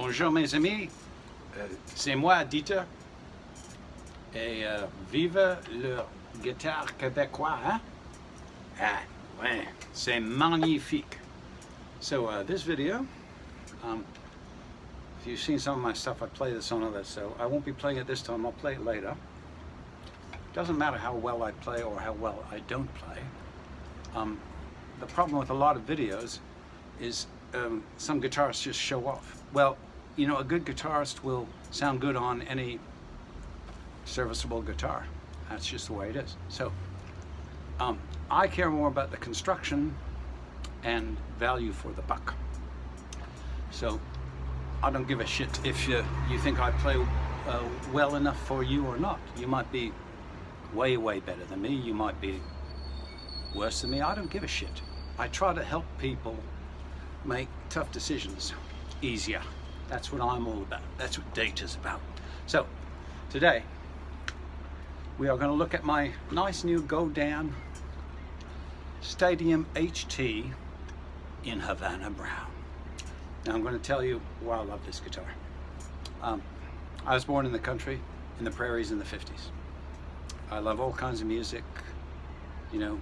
Bonjour mes amis, c'est moi Dieter et vive le guitare québécois, hein? Ah, ouais, c'est magnifique. So this video, if you've seen some of my stuff, I play this on others, so I won't be playing it this time, I'll play it later. Doesn't matter how well I play or how well I don't play. The problem with a lot of videos is some guitarists just show off. Well, you know, a good guitarist will sound good on any serviceable guitar. That's just the way it is. So I care more about the construction and value for the buck. So I don't give a shit if you think I play well enough for you or not. You might be way better than me. You might be worse than me. I don't give a shit. I try to help people make tough decisions easier. That's what I'm all about. That's what data's about. So today we are going to look at my nice new Godin Stadium HT in Havana brown. Now I'm going to tell you why I love this guitar. I was born in the country, in the prairies in the 50s. I love all kinds of music, you know,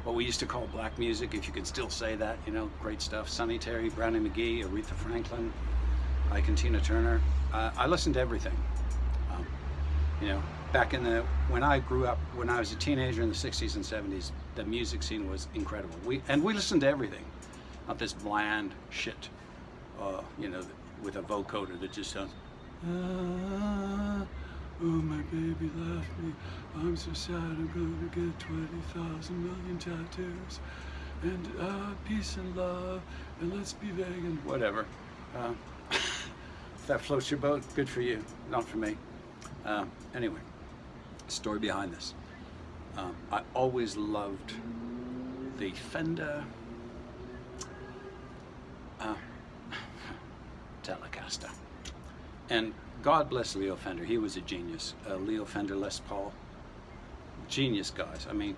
what we used to call black music, if you could still say that, you know, great stuff. Sonny Terry, Brownie McGhee, Aretha Franklin, Ike and Tina Turner. I listened to everything. You know, back when I grew up, when I was a teenager in the 60s and 70s, the music scene was incredible. We listened to everything, not this bland shit, you know, with a vocoder that just sounds, oh, my baby left me. I'm so sad. I'm going to get 20,000 million tattoos. And peace and love. And let's be vegan. Whatever. If that floats your boat, good for you. Not for me. Anyway, story behind this. I always loved the Fender Telecaster. And God bless Leo Fender, he was a genius. Leo Fender, Les Paul, genius guys. I mean,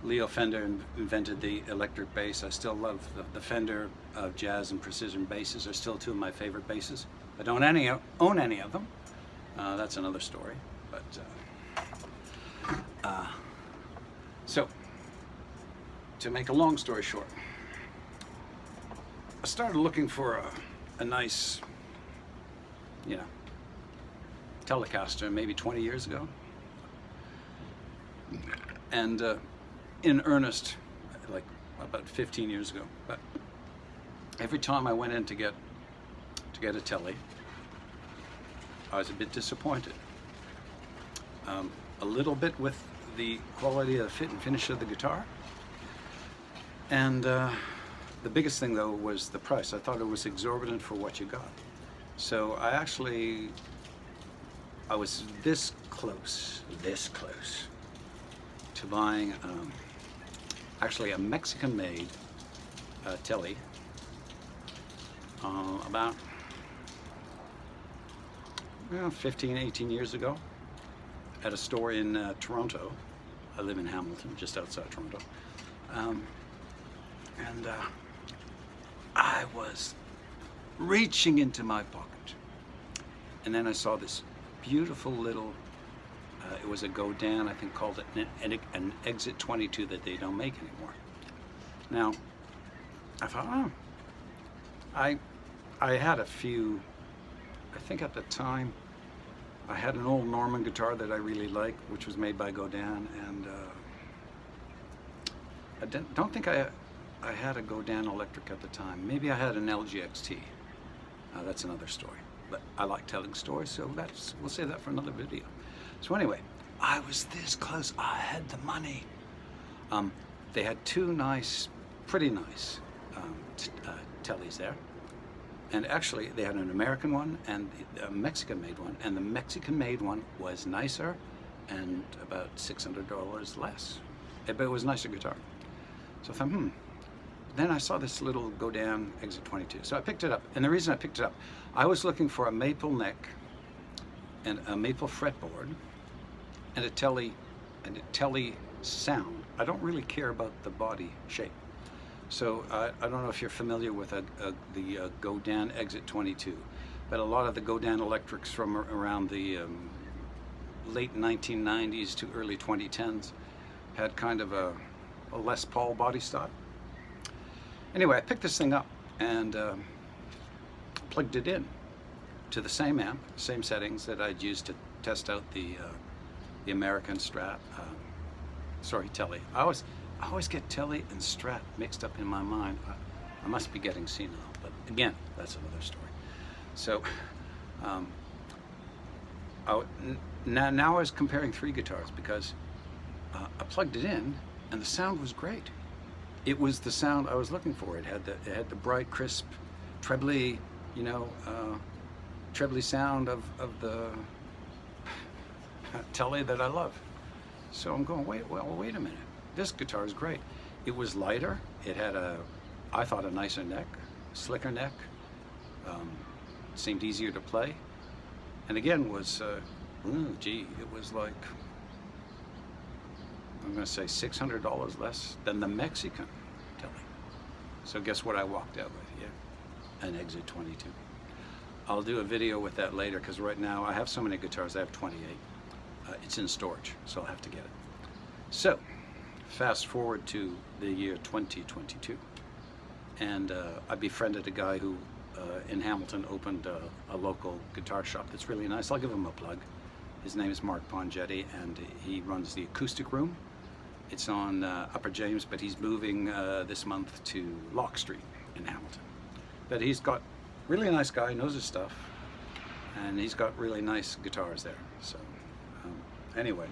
Leo Fender invented the electric bass. I still love the Fender jazz and precision basses are still two of my favorite basses. I don't own any of them. That's another story. But so, to make a long story short, I started looking for a nice, you know, Telecaster maybe 20 years ago, and in earnest like about 15 years ago. But every time I went in to get a Tele, I was a bit disappointed. A little bit with the quality of the fit and finish of the guitar, and the biggest thing though was the price. I thought it was exorbitant for what you got. So I was this close to buying actually a Mexican-made Tele about 15, 18 years ago at a store in Toronto. I live in Hamilton, just outside Toronto. And I was reaching into my pocket, and then I saw this beautiful little, it was a Godin, I think called it an Exit 22 that they don't make anymore. Now, I thought, oh, I had a few, I think at the time, I had an old Norman guitar that I really liked, which was made by Godin, and I don't think I had a Godin electric at the time. Maybe I had an LGXT. That's another story. But I like telling stories, so we'll save that for another video. So anyway, I was this close. I had the money. They had two pretty nice Teles there. And actually, they had an American one and a Mexican-made one. And the Mexican-made one was nicer and about $600 less. But it was a nicer guitar. So I thought, Then I saw this little Godin Exit 22. So I picked it up. And the reason I picked it up, I was looking for a maple neck and a maple fretboard and a Tele sound. I don't really care about the body shape. So I don't know if you're familiar with the Godin Exit 22, but a lot of the Godin electrics from around the late 1990s to early 2010s had kind of a Les Paul body style. Anyway, I picked this thing up and plugged it in to the same amp, same settings that I'd used to test out the American Strat, Telly. I always get Telly and Strat mixed up in my mind. I must be getting senile, but again, that's another story. So now I was comparing three guitars because I plugged it in and the sound was great. It was the sound I was looking for. It had the bright, crisp, trebly, trebly sound of the Telly that I love. So I'm going, wait a minute. This guitar is great. It was lighter. It had I thought a nicer neck, slicker neck. Seemed easier to play. And again was, it was like, I'm going to say $600 less than the Mexican Telly. So guess what I walked out with? Yeah, an Exit 22. I'll do a video with that later because right now I have so many guitars. I have 28. It's in storage, so I'll have to get it. So, fast forward to the year 2022, and I befriended a guy who in Hamilton opened a local guitar shop that's really nice. I'll give him a plug. His name is Mark Pongetti, and he runs the Acoustic Room. It's on Upper James, but he's moving this month to Lock Street in Hamilton. But he's got really nice guy, knows his stuff, and he's got really nice guitars there. So anyway,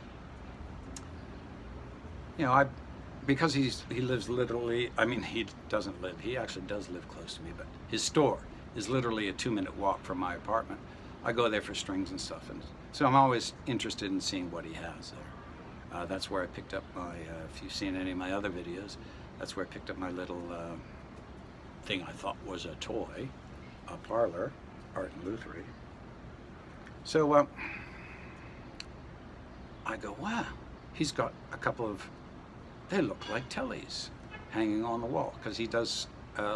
because he lives literally, he doesn't live, he actually does live close to me, but his store is literally a 2-minute walk from my apartment. I go there for strings and stuff, and so I'm always interested in seeing what he has there. That's where I picked up my, if you've seen any of my other videos, that's where I picked up my little thing I thought was a toy, a parlor, Art and Luthery. So I go, wow, he's got a couple of, they look like Tellys hanging on the wall, because he does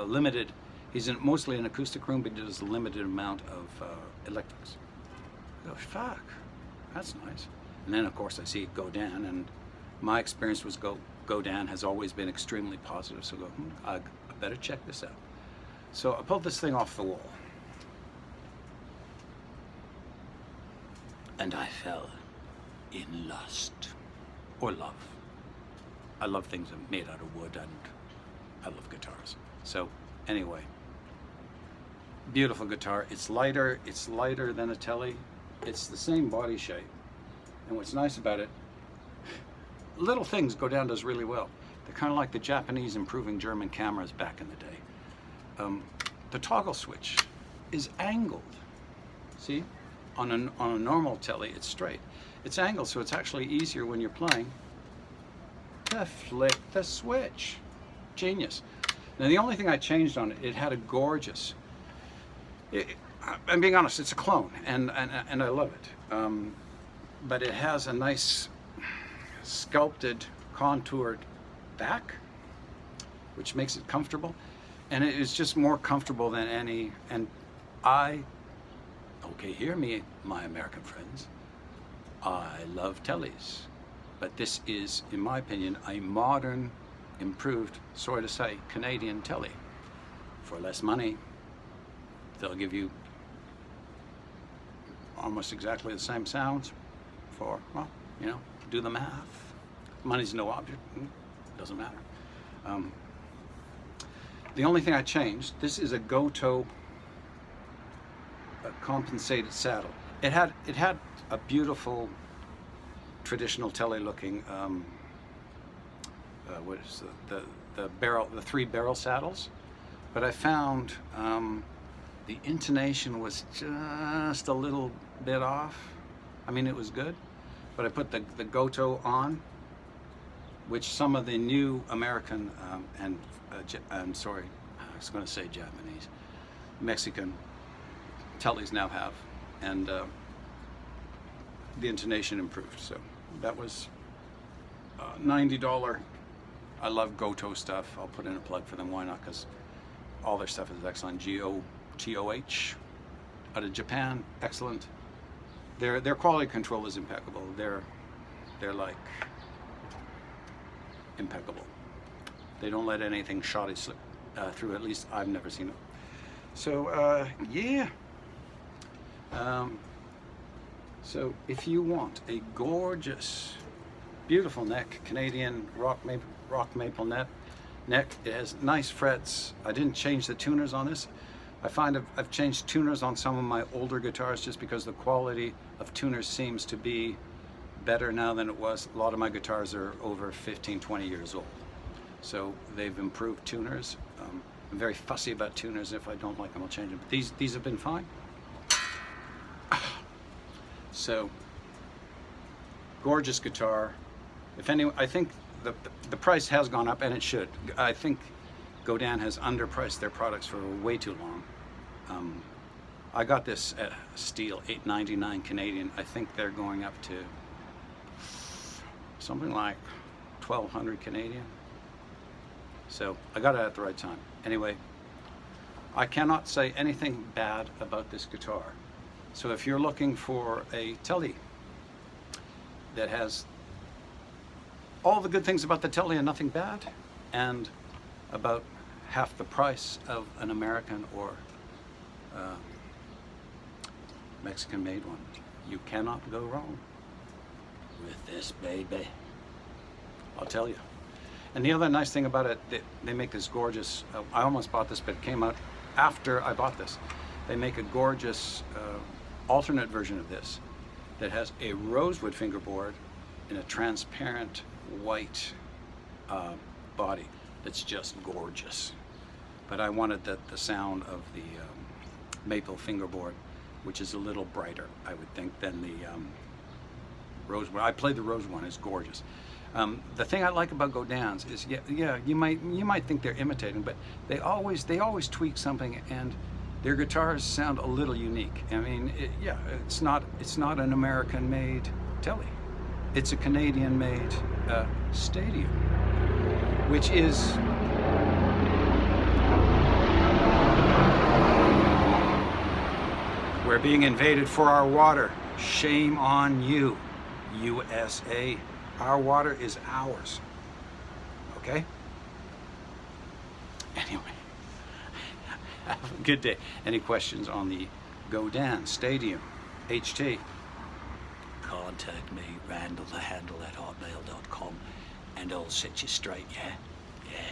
limited, he's mostly an acoustic room, but he does a limited amount of electrics. I go, fuck, that's nice. And then of course I see Godin, and my experience was Godin has always been extremely positive, so I better check this out. So I pulled this thing off the wall, and I fell in lust, or love. I love things that are made out of wood, and I love guitars. So anyway, beautiful guitar. It's lighter than a Telly. It's the same body shape. And what's nice about it, little things Godin does really well. They're kind of like the Japanese improving German cameras back in the day. The toggle switch is angled. See? On a normal Telly, it's straight. It's angled, so it's actually easier when you're playing to flick the switch. Genius. Now the only thing I changed on it, it had a gorgeous, I'm being honest, it's a clone, and I love it. But it has a nice sculpted, contoured back, which makes it comfortable. And it is just more comfortable than any, and okay, hear me, my American friends, I love Tellys, but this is, in my opinion, a modern, improved, sorry to say, Canadian Telly. For less money, they'll give you almost exactly the same sounds for, well, do the math. Money's no object, doesn't matter. The only thing I changed, this is a Goto compensated saddle. It had a beautiful traditional Telly looking what is the 3 barrel saddles, but I found the intonation was just a little bit off. It was good, but I put the Goto on, which some of the new American I'm sorry, I was going to say Japanese, Mexican Tellys now have, and the intonation improved. So that was $90 I love Goto stuff. I'll put in a plug for them. Why not? Because all their stuff is excellent. Gotoh out of Japan, excellent. Their quality control is impeccable. They're like impeccable. They don't let anything shoddy slip through. At least I've never seen it. So yeah. So if you want a gorgeous, beautiful neck, Canadian rock maple neck, it has nice frets. I didn't change the tuners on this. I find I've changed tuners on some of my older guitars just because the quality of tuners seems to be better now than it was. A lot of my guitars are over 15, 20 years old. So they've improved tuners. I'm very fussy about tuners. If I don't like them, I'll change them. But these have been fine. So, gorgeous guitar. If any, I think the price has gone up, and it should. I think Godin has underpriced their products for way too long. I got this at Steel, $8.99 Canadian. I think they're going up to something like 1,200 Canadian. So I got it at the right time. Anyway, I cannot say anything bad about this guitar. So if you're looking for a Tele that has all the good things about the Tele and nothing bad, and about half the price of an American or Mexican-made one, you cannot go wrong with this baby. I'll tell you. And the other nice thing about it, they make this gorgeous, I almost bought this, but it came out after I bought this. They make a gorgeous alternate version of this that has a rosewood fingerboard in a transparent white body. That's just gorgeous. But I wanted the sound of the maple fingerboard, which is a little brighter, I would think, than the rosewood. I played the rose one, it's gorgeous. The thing I like about Godin's is, yeah, you might think they're imitating, but they always tweak something, and their guitars sound a little unique. I mean, it's not an American-made Tele. It's a Canadian-made Stadium, which is we're being invaded for our water. Shame on you, USA. Our water is ours. Okay? Anyway, have a good day. Any questions on the Godin Stadium HT? Contact me, Randall@hotmail.com, and I'll set you straight, yeah? Yeah.